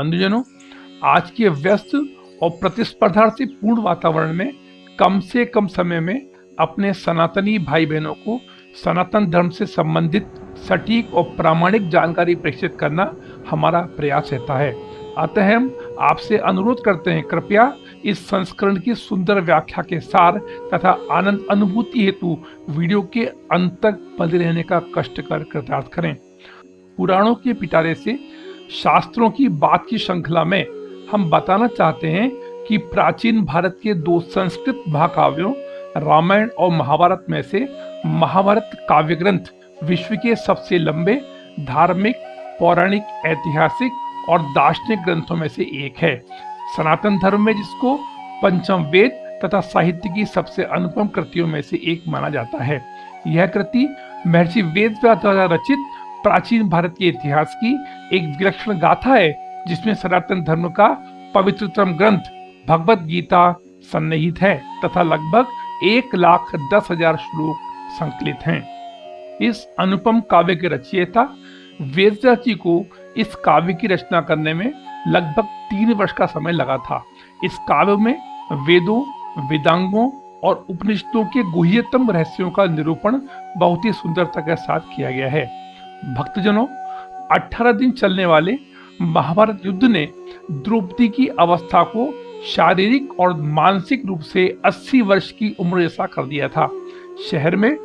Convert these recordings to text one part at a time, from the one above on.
बंधुजनों, आज के व्यस्त और प्रतिस्पर्धा से पूर्ण वातावरण में कम से कम समय में अपने सनातनी भाई बहनों को सनातन धर्म से संबंधित सटीक और प्रामाणिक जानकारी प्रेषित करना हमारा प्रयास रहता है। अतः हम आपसे अनुरोध करते हैं, कृपया इस संस्करण की सुंदर व्याख्या के सार तथा आनंद अनुभूति हेतु वीडियो के अंत तक बने रहने का कष्ट कर कृतार्थ करें। पुराणों के पिटारे से शास्त्रों की बात की श्रृंखला में हम बताना चाहते हैं कि प्राचीन भारत के दो संस्कृत महाकाव्यों रामायण और महाभारत में से महाभारत काव्य ग्रंथ विश्व के सबसे लंबे धार्मिक, पौराणिक, ऐतिहासिक और दार्शनिक ग्रंथों में से एक है। सनातन धर्म में जिसको पंचम वेद तथा साहित्य की सबसे अनुपम कृतियों में से एक माना जाता है। यह कृति महर्षि वेदव्यास द्वारा रचित प्राचीन भारत के इतिहास की एक विलक्षण गाथा है, जिसमें सनातन धर्म का पवित्रतम ग्रंथ भगवत गीता सन्निहित है तथा लगभग 1,10,000 श्लोक संकलित हैं। इस अनुपम काव्य के रचयिता वेदव्यास जी को इस काव्य की रचना करने में लगभग 3 वर्ष का समय लगा था। इस काव्य में वेदों, वेदांगों और उपनिषदों के गुह्यतम रहस्यों का निरूपण बहुत ही सुंदरता के साथ किया गया है। भक्तजनों, 18 दिन चलने वाले महाभारत युद्ध ने द्रौपदी की अवस्था को शारीरिक और मानसिक रूप से 80 वर्ष की उम्र जैसा कर दिया था। शहर में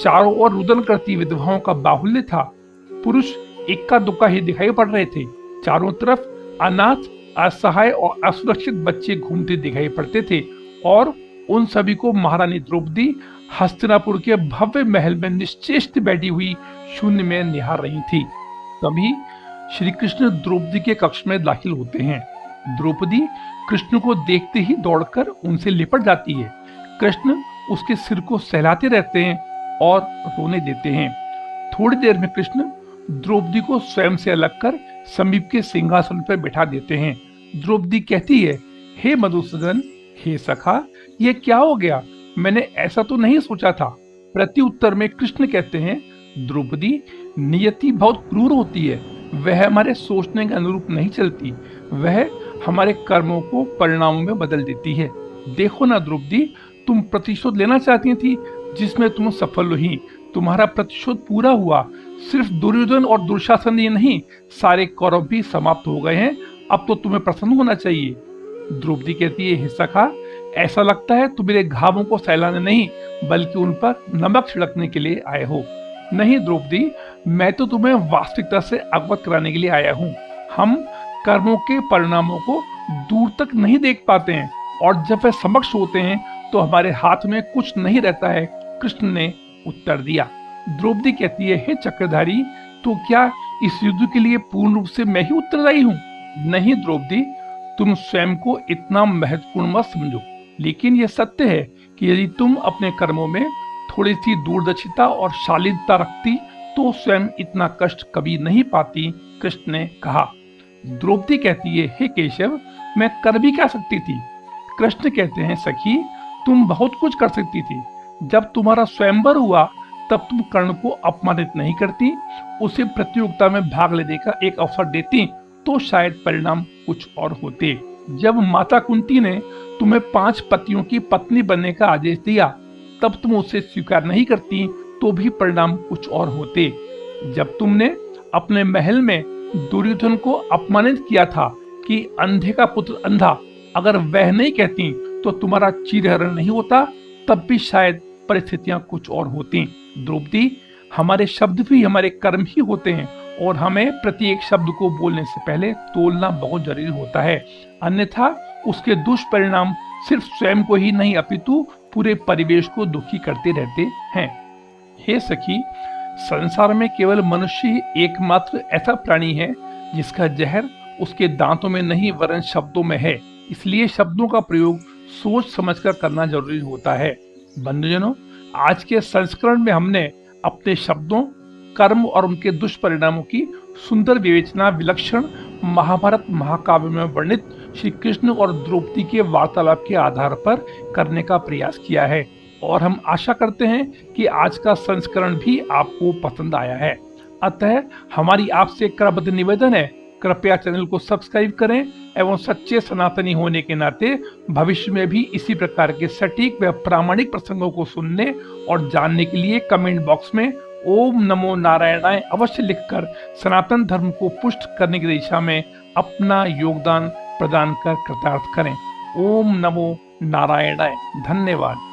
चारों ओर रुदन करती विधवाओं का बाहुल्य था। पुरुष इक्का दुक्का ही दिखाई पड़ रहे थे। चारों तरफ अनाथ, असहाय और असुरक्षित बच्चे घूमते दिखाई पड़ते थे और उन सभी को महारानी द्रौपदी हस्तिनापुर के भव्य महल में निश्चेष्ट बैठी हुई शून्य में निहार रही थी। तभी श्री कृष्ण द्रौपदी के कक्ष में दाखिल होते हैं। द्रौपदी कृष्ण को देखते ही दौड़कर उनसे लिपट जाती है। कृष्ण उसके सिर को सहलाते रहते हैं और रोने देते हैं। थोड़ी देर में कृष्ण द्रौपदी को स्वयं से अलग कर समीप के सिंहासन पर बैठा देते हैं। द्रौपदी कहती है, हे मधुसूदन, हे सखा, ये क्या हो गया? मैंने ऐसा तो नहीं सोचा था। प्रति उत्तर में कृष्ण कहते हैं, द्रौपदी, नियति बहुत क्रूर होती है। वह हमारे सोचने के अनुरूप नहीं चलती। वह हमारे कर्मों को परिणामों में बदल देती है। देखो ना द्रौपदी, तुम प्रतिशोध लेना चाहती थी, जिसमें तुम सफल हुई। तुम्हारा प्रतिशोध पूरा हुआ। सिर्फ दुर्योधन और दुशासन ही नहीं, सारे कौरव भी समाप्त हो गए हैं। अब तो तुम्हें प्रसन्न होना चाहिए। द्रौपदी कहती है, हे सखा, ऐसा लगता है तुम मेरे घावों को सहलाने नहीं बल्कि उन पर नमक छिड़कने के लिए आए हो। नहीं द्रौपदी, मैं तो तुम्हें वास्तविकता से अवगत कराने के लिए आया हूँ। हम कर्मों के परिणामों को दूर तक नहीं देख पाते हैं और जब वे समक्ष होते हैं तो हमारे हाथ में कुछ नहीं रहता है। कृष्ण ने उत्तर दिया। द्रौपदी कहती है, हे चक्रधारी, तो क्या इस युद्ध के लिए पूर्ण रूप से मैं ही उत्तरदायी हूँ? नहीं द्रौपदी, तुम स्वयं को इतना महत्वपूर्ण मत समझो, लेकिन यह सत्य है कि यदि तुम अपने कर्मों में थोड़ी सी दूरदर्शिता और शालीनता रखती तो स्वयं इतना कष्ट कभी नहीं पाती। कृष्ण ने कहा। द्रौपदी कहती है, हे केशव, मैं कर भी क्या सकती थी? कृष्ण कहते हैं, सखी, तुम बहुत कुछ कर सकती थी। जब तुम्हारा स्वयंवर हुआ तब तुम कर्ण को अपमानित नहीं करती, उसे प्रतियोगिता में भाग लेने का एक अवसर देती तो शायद परिणाम कुछ और होते। जब माता कुंती ने तुम्हें 5 पतियों की पत्नी बनने का आदेश दिया तब तुम उसे स्वीकार नहीं करती तो भी परिणाम कुछ और होते। जब तुमने अपने महल में दुर्योधन को अपमानित किया था कि अंधे का पुत्र अंधा, अगर वह नहीं कहती तो तुम्हारा चीरहरण नहीं होता, तब भी शायद परिस्थितियां कुछ और होती। द्रौपदी, हमारे शब्द भी हमारे कर्म ही होते हैं और हमें प्रत्येक शब्द को बोलने से पहले तोलना बहुत जरूरी होता है, अन्यथा उसके दुष्परिणाम सिर्फ स्वयं को ही नहीं अपितु पूरे परिवेश को दुखी करते रहते हैं। हे सखी, संसार में केवल मनुष्य ही एकमात्र ऐसा प्राणी है जिसका जहर उसके दांतों में नहीं वरन शब्दों में है। इसलिए शब्दों का प्रयोग सोच समझकर करना जरूरी होता है। बंधुजनों, आज के संस्करण में हमने अपने शब्दों, कर्म और उनके दुष्परिणामों की सुंदर विवेचना विलक्षण महाभारत महाकाव्य में वर्णित श्री कृष्ण और द्रौपदी के वार्तालाप के आधार पर करने का प्रयास किया है और हम आशा करते हैं कि आज का संस्करण भी आपको पसंद आया है। अतः हमारी आपसे करबद्ध निवेदन है, कृपया चैनल को सब्सक्राइब करें एवं सच्चे सनातनी होने के नाते भविष्य में भी इसी प्रकार के सटीक व प्रामाणिक प्रसंगों को सुनने और जानने के लिए कमेंट बॉक्स में ओम नमो नारायणाय अवश्य लिखकर सनातन धर्म को पुष्ट करने की दिशा में अपना योगदान प्रदान कर कृतार्थ करें। ओम नमो नारायणाय। धन्यवाद।